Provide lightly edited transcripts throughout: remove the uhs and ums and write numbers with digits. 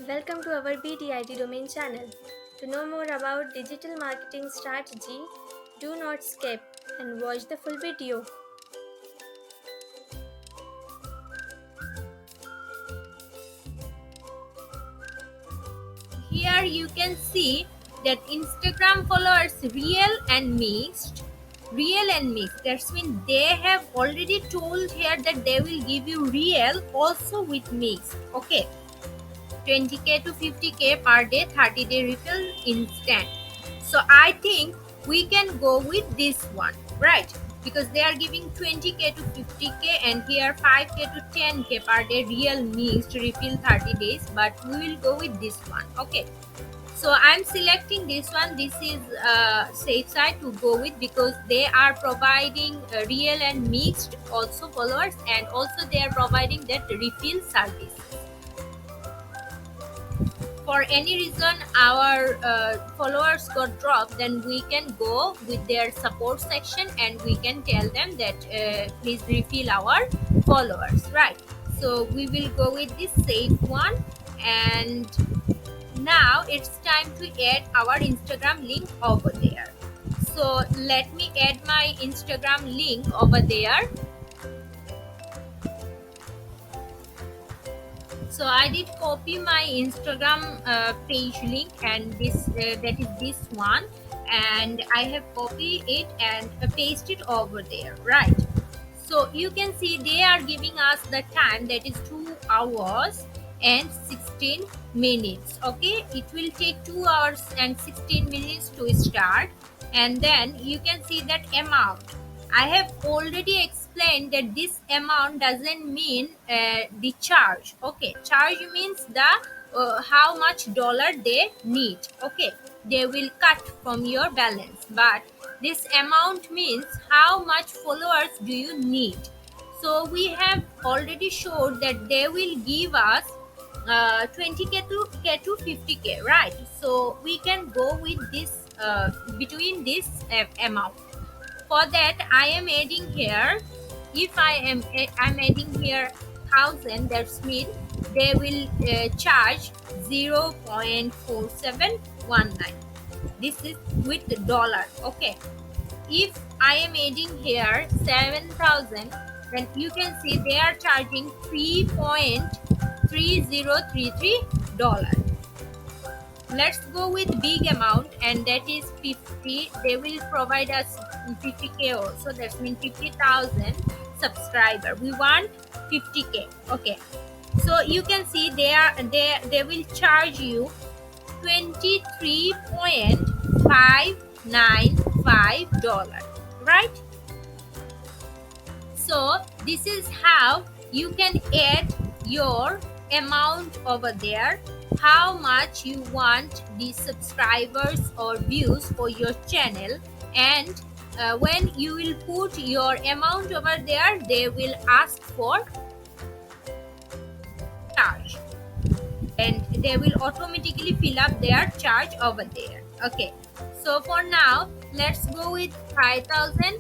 Welcome to our BDID domain channel. To know more about digital marketing strategy, do not skip and watch the full video. Here you can see that Instagram followers real and mixed. That means they have already told here that they will give you real also with mixed. Okay, 20k to 50k per day, 30-day refill instant. So I think we can go with this one, right? Because they are giving 20k to 50k and here 5k to 10k per day real mixed refill 30 days, but we will go with this one. Okay, so I'm selecting this one. This is safe side to go with because they are providing real and mixed also followers, and also they are providing that refill service. For any reason our followers got dropped, then we can go with their support section and we can tell them that please refill our followers, right? So we will go with this safe one. And now it's time to add our Instagram link over there. So let me add my Instagram link over there. So I did copy my Instagram page link, and that is this one, and I have copied it and pasted it over there, right? So you can see they are giving us the time, that is 2 hours and 16 minutes. Okay, it will take 2 hours and 16 minutes to start. And then you can see that amount. I have already explained that this amount doesn't mean the charge. Okay, charge means the how much dollar they need. Okay, they will cut from your balance, but this amount means how much followers do you need. So we have already showed that they will give us 20k to 50k, right? So we can go with this between this amount. For that I am adding here, if I'm adding here 1000, that means they will charge 0.4719. This is with the dollar. Okay, if I am adding here 7000, then you can see they are charging 3.3033 dollar. Let's go with big amount, and that is 50. They will provide us 50k also. That means 50,000 subscriber. We want 50k. Okay, so you can see they will charge you 23.595 dollar, right? So this is how you can add your amount over there, how much you want the subscribers or views for your channel. And when you will put your amount over there, they will ask for charge, and they will automatically fill up their charge over there. Okay, so for now let's go with 5000,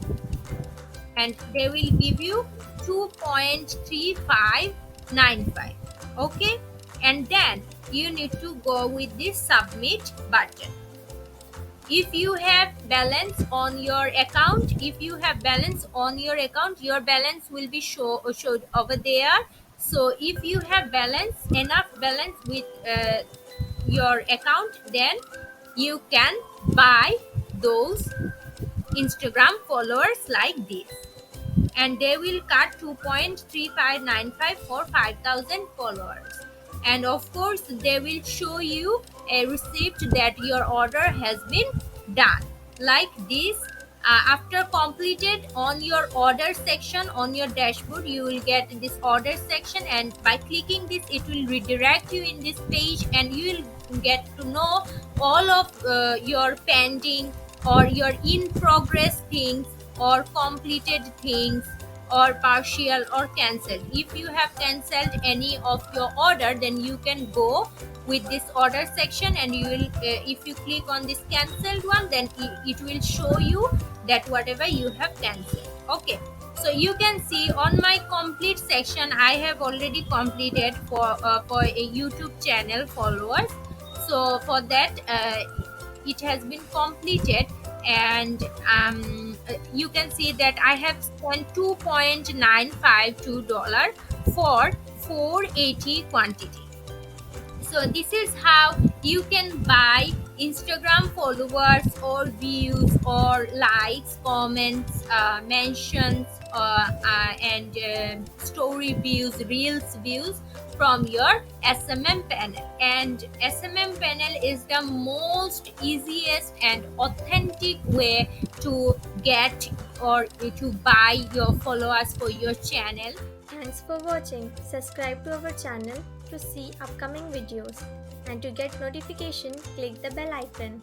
and they will give you 2.3595. Okay, and then you need to go with this submit button. If you have balance on your account, your balance will be showed over there. So if you have enough balance with your account, then you can buy those Instagram followers like this, and they will cut 2.3595 for 5000 followers. And of course they will show you a receipt that your order has been done like this. After completed, on your order section on your dashboard you will get this order section, and by clicking this it will redirect you in this page, and you will get to know all of your pending or your in progress things, or completed things, or partial or cancelled. If you have cancelled any of your order, then you can go with this order section, and you will if you click on this cancelled one, then it will show you that whatever you have cancelled. Okay, So you can see on my complete section I have already completed for a YouTube channel followers. So for that it has been completed, and you can see that I have spent $2.952 for 480 quantity. So this is how you can buy Instagram followers or views or likes, comments, mentions, and story views, reels views from your SMM panel. And SMM panel is the most easiest and authentic way to get or to buy your followers for your channel. Thanks for watching. Subscribe to our channel to see upcoming videos, and to get notification, click the bell icon.